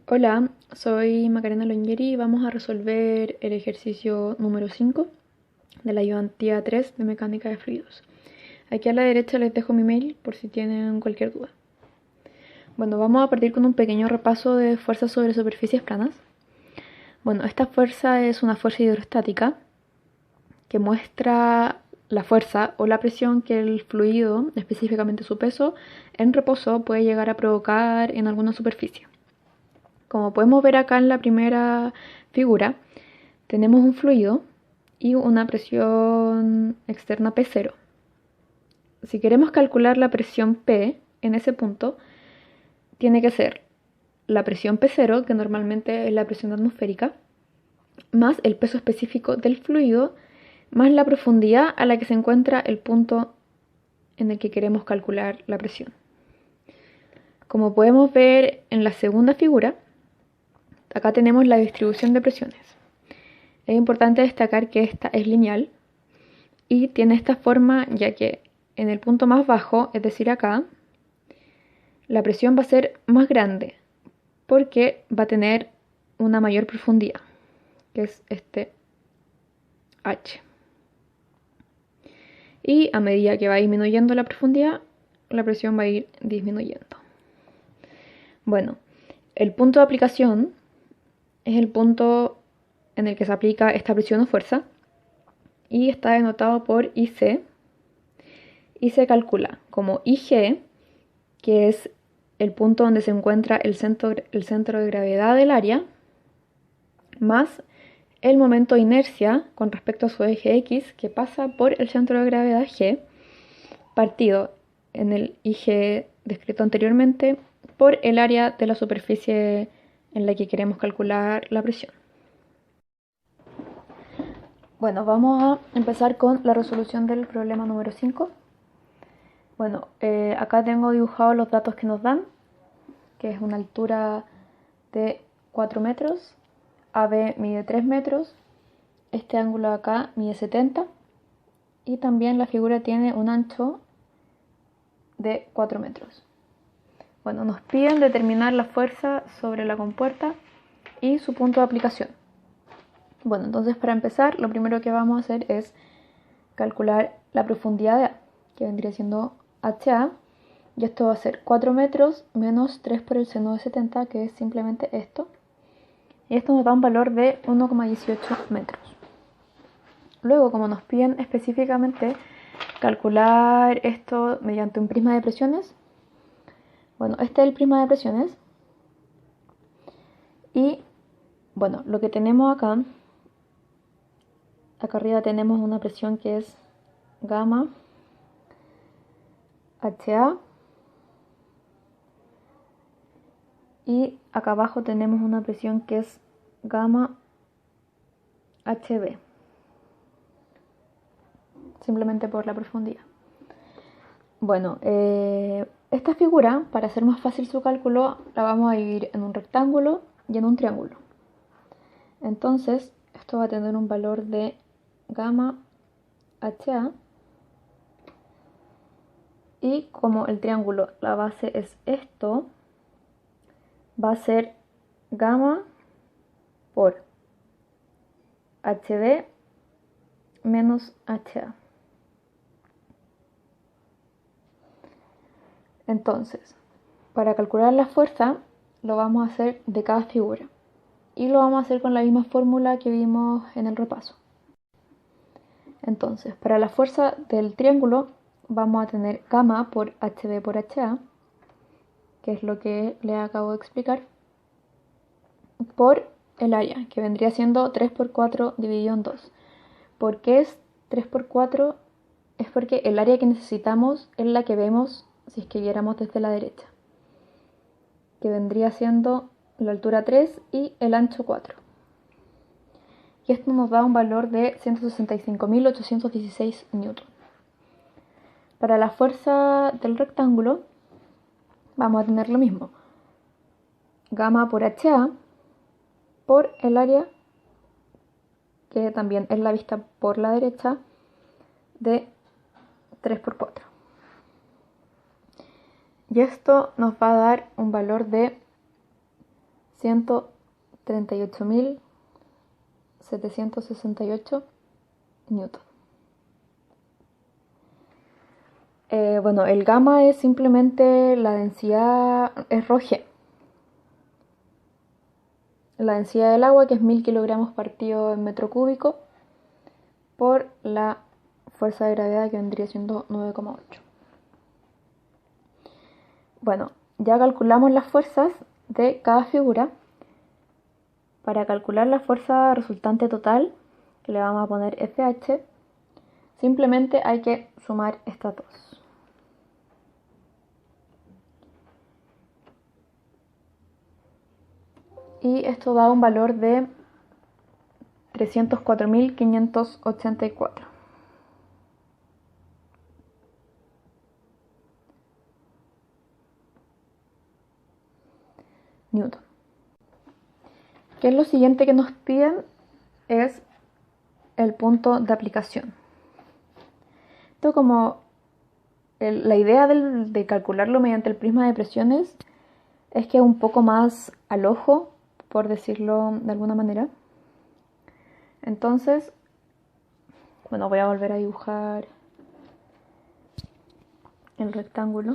Hola, soy Macarena Longieri y vamos a resolver el ejercicio número 5 de la ayudantía 3 de mecánica de fluidos. Aquí a la derecha les dejo mi mail por si tienen cualquier duda. Bueno, vamos a partir con un pequeño repaso de fuerzas sobre superficies planas. Bueno, esta fuerza es una fuerza hidrostática que muestra la fuerza o la presión que el fluido, específicamente su peso, en reposo puede llegar a provocar en alguna superficie. Como podemos ver acá en la primera figura, tenemos un fluido y una presión externa P0. Si queremos calcular la presión P en ese punto, tiene que ser la presión P0, que normalmente es la presión atmosférica, más el peso específico del fluido, más la profundidad a la que se encuentra el punto en el que queremos calcular la presión. Como podemos ver en la segunda figura, acá tenemos la distribución de presiones. Es importante destacar que esta es lineal y tiene esta forma ya que en el punto más bajo, es decir acá, la presión va a ser más grande porque va a tener una mayor profundidad, que es este H. Y a medida que va disminuyendo la profundidad, la presión va a ir disminuyendo. Bueno, el punto de aplicación es el punto en el que se aplica esta presión o fuerza y está denotado por IC y se calcula como IG, que es el punto donde se encuentra el centro de gravedad del área, más el momento de inercia con respecto a su eje X, que pasa por el centro de gravedad G, partido en el IG descrito anteriormente por el área de la superficie en la que queremos calcular la presión. Bueno, vamos a empezar con la resolución del problema número 5. Bueno, acá tengo dibujados los datos que nos dan, que es una altura de 4 metros, AB mide 3 metros, este ángulo de acá mide 70 y también la figura tiene un ancho de 4 metros. Bueno, nos piden determinar la fuerza sobre la compuerta y su punto de aplicación. Bueno, entonces para empezar, lo primero que vamos a hacer es calcular la profundidad de A, que vendría siendo HA, y esto va a ser 4 metros menos 3 por el seno de 70, que es simplemente esto. Y esto nos da un valor de 1,18 metros. Luego, como nos piden específicamente calcular esto mediante un prisma de presiones, bueno, este es el prisma de presiones. Y bueno, lo que tenemos acá arriba tenemos una presión que es gamma HA. Y acá abajo tenemos una presión que es gamma HB, simplemente por la profundidad. Bueno, esta figura, para hacer más fácil su cálculo, la vamos a dividir en un rectángulo y en un triángulo. Entonces, esto va a tener un valor de gamma HA. Y como el triángulo, la base es esto, va a ser gamma por HB menos HA. Entonces, para calcular la fuerza, lo vamos a hacer de cada figura. Y lo vamos a hacer con la misma fórmula que vimos en el repaso. Entonces, para la fuerza del triángulo, vamos a tener gamma por HB por HA, que es lo que le acabo de explicar, por el área, que vendría siendo 3 por 4 dividido en 2. ¿Por qué es 3 por 4? Es porque el área que necesitamos es la que vemos si es que viéramos desde la derecha, que vendría siendo la altura 3 y el ancho 4. Y esto nos da un valor de 165.816 newton. Para la fuerza del rectángulo vamos a tener lo mismo, gamma por HA por el área, que también es la vista por la derecha, de 3 por 4. Y esto nos va a dar un valor de 138.768 newton. Bueno, el gamma es simplemente la densidad, es ρg. La densidad del agua, que es 1000 kilogramos partido en metro cúbico, por la fuerza de gravedad, que vendría siendo 9,8. Bueno, ya calculamos las fuerzas de cada figura. Para calcular la fuerza resultante total, que le vamos a poner FH, simplemente hay que sumar estas dos. Y esto da un valor de 304.584. Newton. ¿Qué es lo siguiente que nos piden? Es el punto de aplicación. Esto, como la idea de calcularlo mediante el prisma de presiones es que es un poco más al ojo, por decirlo de alguna manera. Entonces, bueno, voy a volver a dibujar el rectángulo.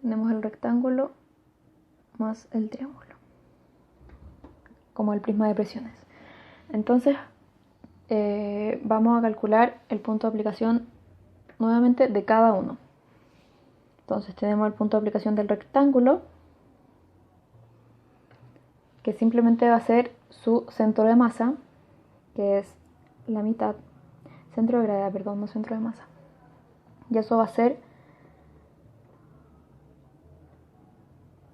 Tenemos el rectángulo más el triángulo, como el prisma de presiones. Entonces, vamos a calcular el punto de aplicación nuevamente de cada uno. Entonces tenemos el punto de aplicación del rectángulo, que simplemente va a ser su centro de masa, que es la mitad, centro de gravedad, perdón, no centro de masa. Y eso va a ser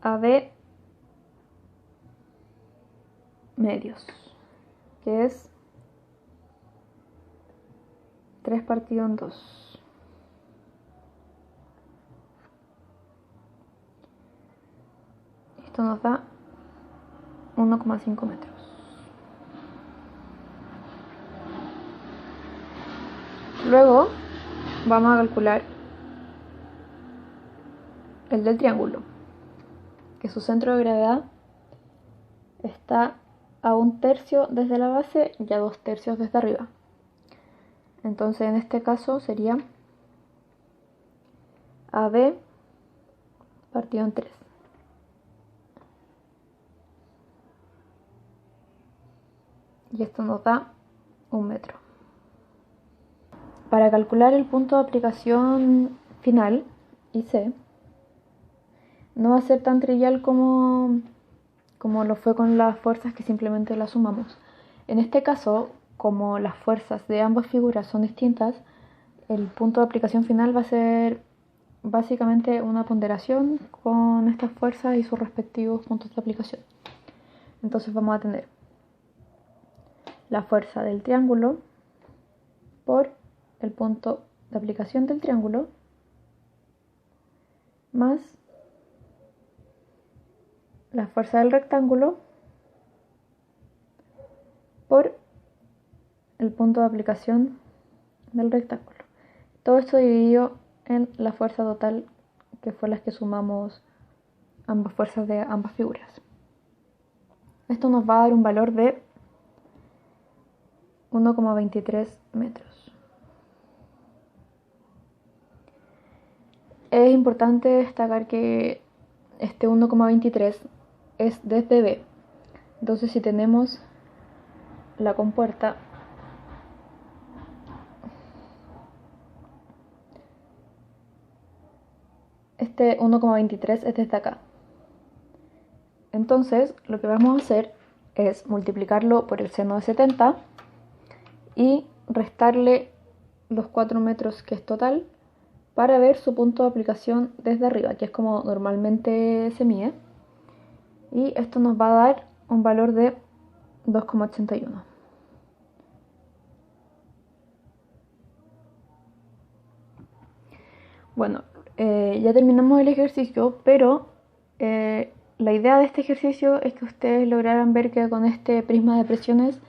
AB medios, que es 3 partido en 2. Esto nos da 1,5 metros. Luego vamos a calcular el del triángulo, que su centro de gravedad está a 1/3 desde la base y a 2/3 desde arriba. Entonces en este caso sería AB partido en 3. Y esto nos da 1 metro. Para calcular el punto de aplicación final, IC, no va a ser tan trivial como lo fue con las fuerzas, que simplemente las sumamos. En este caso, como las fuerzas de ambas figuras son distintas, el punto de aplicación final va a ser básicamente una ponderación con estas fuerzas y sus respectivos puntos de aplicación. Entonces vamos a tener la fuerza del triángulo por el punto de aplicación del triángulo más la fuerza del rectángulo por el punto de aplicación del rectángulo. Todo esto dividido en la fuerza total, que fue las que sumamos ambas fuerzas de ambas figuras. Esto nos va a dar un valor de 1,23 metros. Es importante destacar que este 1,23 es desde B. Entonces, si tenemos la compuerta, este 1,23 es desde acá. Entonces, lo que vamos a hacer es multiplicarlo por el seno de 70 y restarle los 4 metros, que es total, para ver su punto de aplicación desde arriba, que es como normalmente se mide. Y esto nos va a dar un valor de 2,81. Bueno, ya terminamos el ejercicio, pero la idea de este ejercicio es que ustedes lograran ver que con este prisma de presiones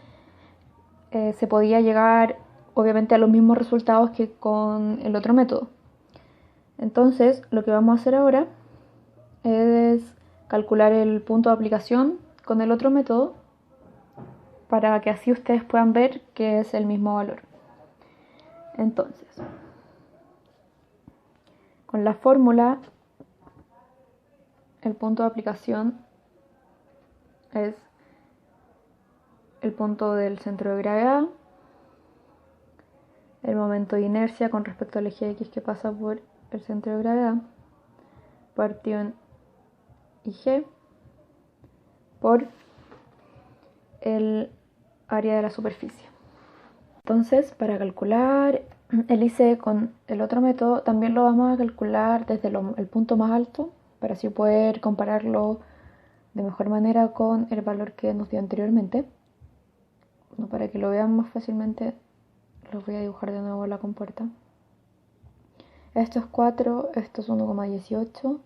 se podía llegar obviamente a los mismos resultados que con el otro método. Entonces, lo que vamos a hacer ahora es calcular el punto de aplicación con el otro método para que así ustedes puedan ver que es el mismo valor. Entonces, con la fórmula, el punto de aplicación es el punto del centro de gravedad, el momento de inercia con respecto al eje X que pasa por el centro de gravedad, partido en IG, por el área de la superficie. Entonces, para calcular el IC con el otro método, también lo vamos a calcular desde el punto más alto, para así poder compararlo de mejor manera con el valor que nos dio anteriormente. Bueno, para que lo vean más fácilmente, los voy a dibujar de nuevo la compuerta. Esto es 4, esto es 1,18,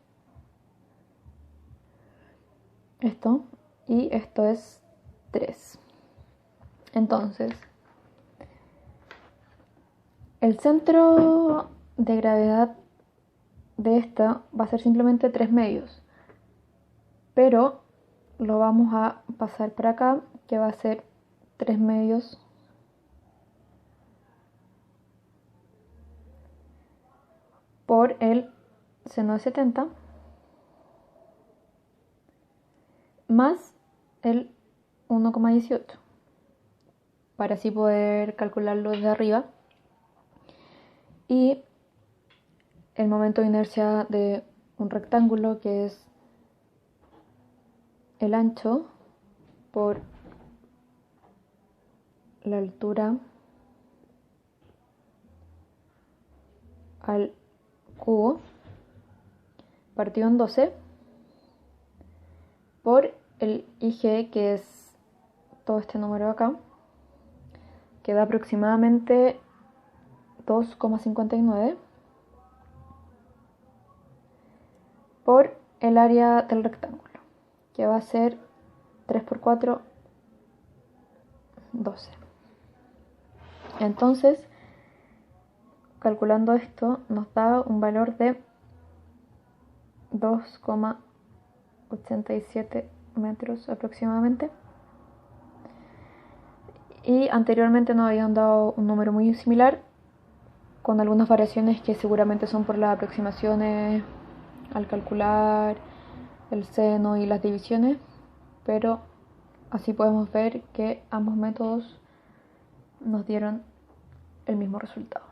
esto, y esto es 3. Entonces, el centro de gravedad de esta va a ser simplemente 3 medios, pero lo vamos a pasar para acá, que va a ser 3 medios por el seno de 70 más el 1,18, para así poder calcularlo desde arriba. Y el momento de inercia de un rectángulo, que es el ancho por la altura al cubo, partido en 12, por el IG, que es todo este número de acá, que da aproximadamente 2,59, por el área del rectángulo, que va a ser 3 por 4, 12. Entonces, calculando esto, nos da un valor de 2,87 metros aproximadamente. Y anteriormente nos habían dado un número muy similar, con algunas variaciones que seguramente son por las aproximaciones al calcular el seno y las divisiones, pero así podemos ver que ambos métodos nos dieron el mismo resultado.